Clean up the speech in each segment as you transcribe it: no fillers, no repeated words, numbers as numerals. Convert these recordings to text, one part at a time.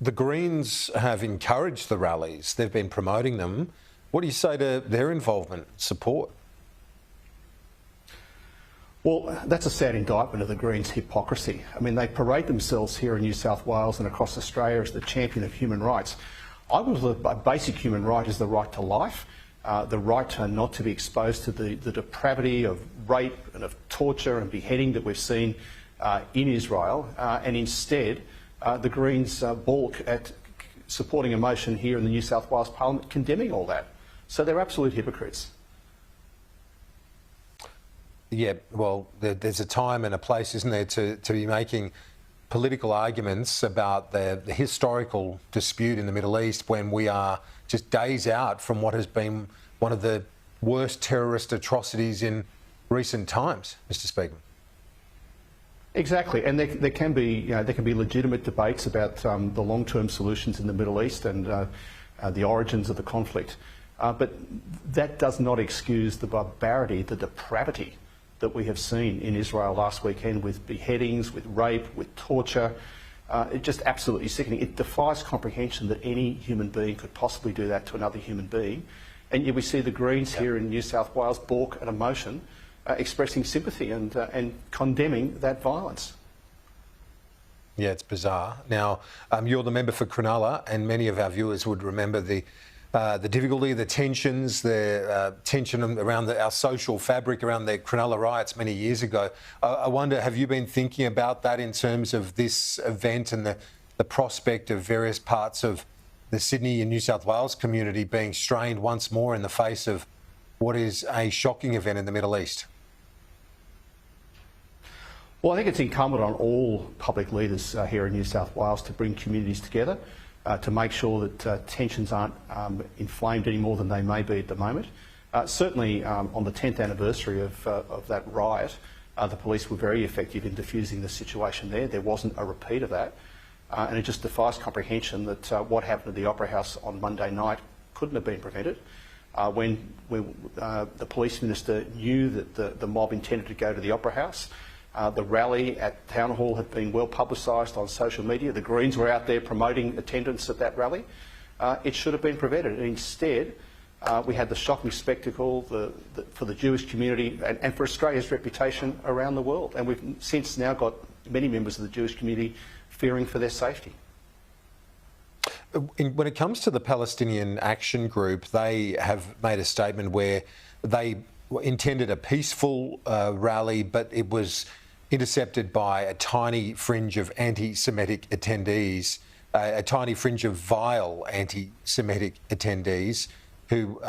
The Greens have encouraged the rallies. They've been promoting them. What do you say to their involvement, support? Well, that's a sad indictment of the Greens' hypocrisy. I mean, they parade themselves here in New South Wales and across Australia as the champion of human rights. I believe a basic human right is the right to life, the right not to be exposed to the depravity of rape and of torture and beheading that we've seen in Israel, and instead the Greens balk at supporting a motion here in the New South Wales Parliament condemning all that. So they're absolute hypocrites. Yeah, well, there's a time and a place, isn't there, to be making political arguments about the historical dispute in the Middle East when we are just days out from what has been one of the worst terrorist atrocities in recent times, Mr. Speakman. Exactly, and there can be legitimate debates about the long-term solutions in the Middle East and the origins of the conflict, but that does not excuse the barbarity, the depravity that we have seen in Israel last weekend with beheadings, with rape, with torture. It's just absolutely sickening. It defies comprehension that any human being could possibly do that to another human being. And yet we see the Greens here in New South Wales balk at a motion expressing sympathy and condemning that violence. Yeah, it's bizarre. Now, you're the member for Cronulla, and many of our viewers would remember the difficulty, the tensions, the tension around our social fabric around the Cronulla riots many years ago. I wonder, have you been thinking about that in terms of this event and the prospect of various parts of the Sydney and New South Wales community being strained once more in the face of what is a shocking event in the Middle East? Well, I think it's incumbent on all public leaders here in New South Wales to bring communities together, to make sure that tensions aren't inflamed any more than they may be at the moment. Certainly on the 10th anniversary of that riot, the police were very effective in diffusing the situation there. There wasn't a repeat of that. And it just defies comprehension that what happened at the Opera House on Monday night couldn't have been prevented. When the police minister knew that the mob intended to go to the Opera House, the rally at Town Hall had been well publicised on social media. The Greens were out there promoting attendance at that rally. It should have been prevented. And instead, we had the shocking spectacle for the Jewish community and for Australia's reputation around the world. And we've since now got many members of the Jewish community fearing for their safety. When it comes to the Palestinian Action Group, they have made a statement where they intended a peaceful rally, but it was intercepted by a tiny fringe of anti-Semitic attendees, a tiny fringe of vile anti-Semitic attendees who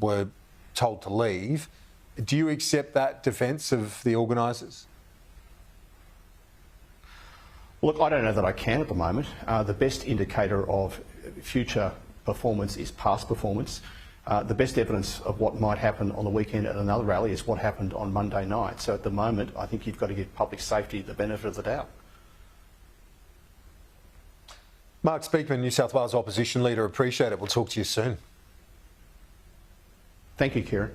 were told to leave. Do you accept that defence of the organisers? Look, I don't know that I can at the moment. The best indicator of future performance is past performance. The best evidence of what might happen on the weekend at another rally is what happened on Monday night. So at the moment, I think you've got to give public safety the benefit of the doubt. Mark Speakman, New South Wales Opposition Leader, appreciate it. We'll talk to you soon. Thank you, Kieran.